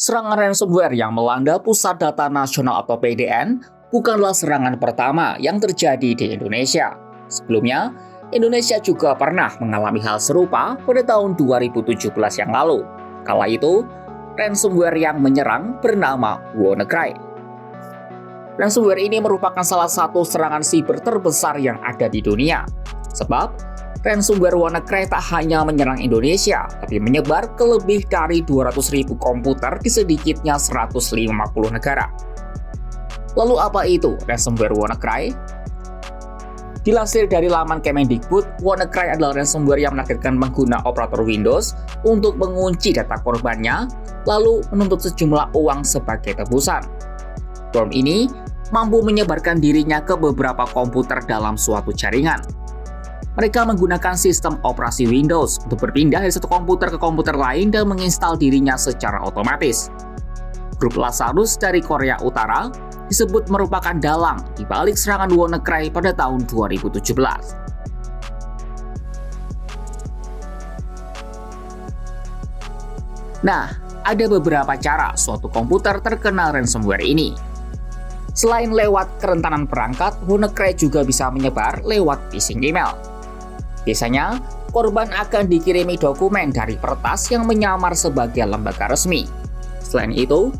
Serangan ransomware yang melanda Pusat Data Nasional atau PDN bukanlah serangan pertama yang terjadi di Indonesia. Sebelumnya, Indonesia juga pernah mengalami hal serupa pada tahun 2017 yang lalu. Kala itu, ransomware yang menyerang bernama WannaCry. Ransomware ini merupakan salah satu serangan siber terbesar yang ada di dunia. Sebab, ransomware WannaCry tak hanya menyerang Indonesia, tapi menyebar ke lebih dari 200.000 komputer di sedikitnya 150 negara. Lalu apa itu ransomware WannaCry? Dilansir dari laman Kemendikbud, WannaCry adalah ransomware yang menargetkan pengguna operator Windows untuk mengunci data korbannya, lalu menuntut sejumlah uang sebagai tebusan. Bom ini mampu menyebarkan dirinya ke beberapa komputer dalam suatu jaringan. Mereka menggunakan sistem operasi Windows untuk berpindah dari satu komputer ke komputer lain dan menginstal dirinya secara otomatis. Grup Lazarus dari Korea Utara disebut merupakan dalang di balik serangan WannaCry pada tahun 2017. Nah, ada beberapa cara suatu komputer terkena ransomware ini. Selain lewat kerentanan perangkat, WannaCry juga bisa menyebar lewat phishing email. Biasanya, korban akan dikirimi dokumen dari peretas yang menyamar sebagai lembaga resmi. Selain itu,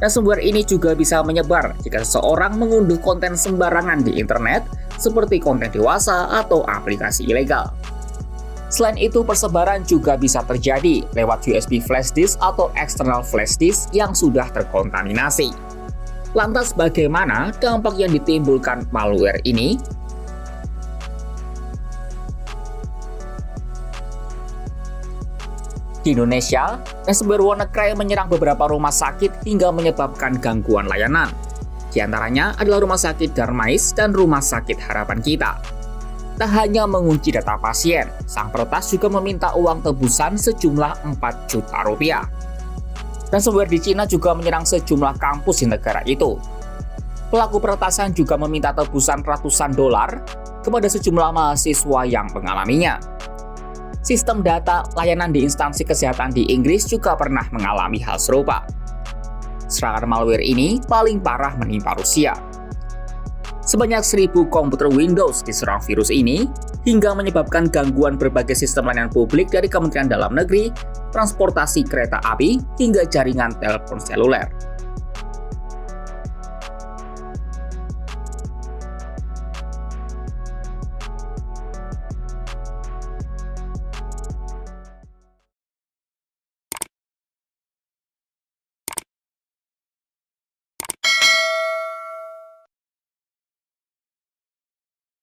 ransomware ini juga bisa menyebar jika seseorang mengunduh konten sembarangan di internet, seperti konten dewasa atau aplikasi ilegal. Selain itu, persebaran juga bisa terjadi lewat USB flash disk atau external flash disk yang sudah terkontaminasi. Lantas bagaimana dampak yang ditimbulkan malware ini? Di Indonesia, ransomware WannaCry menyerang beberapa rumah sakit hingga menyebabkan gangguan layanan. Di antaranya adalah Rumah Sakit Darmais dan Rumah Sakit Harapan Kita. Tak hanya mengunci data pasien, sang peretas juga meminta uang tebusan sejumlah 4 juta rupiah. Ransomware di Cina juga menyerang sejumlah kampus di negara itu. Pelaku peretasan juga meminta tebusan ratusan dolar kepada sejumlah mahasiswa yang mengalaminya. Sistem data layanan di instansi kesehatan di Inggris juga pernah mengalami hal serupa. Serangan malware ini paling parah menimpa Rusia. Sebanyak 1.000 komputer Windows diserang virus ini hingga menyebabkan gangguan berbagai sistem layanan publik dari Kementerian Dalam Negeri, transportasi kereta api, hingga jaringan telepon seluler.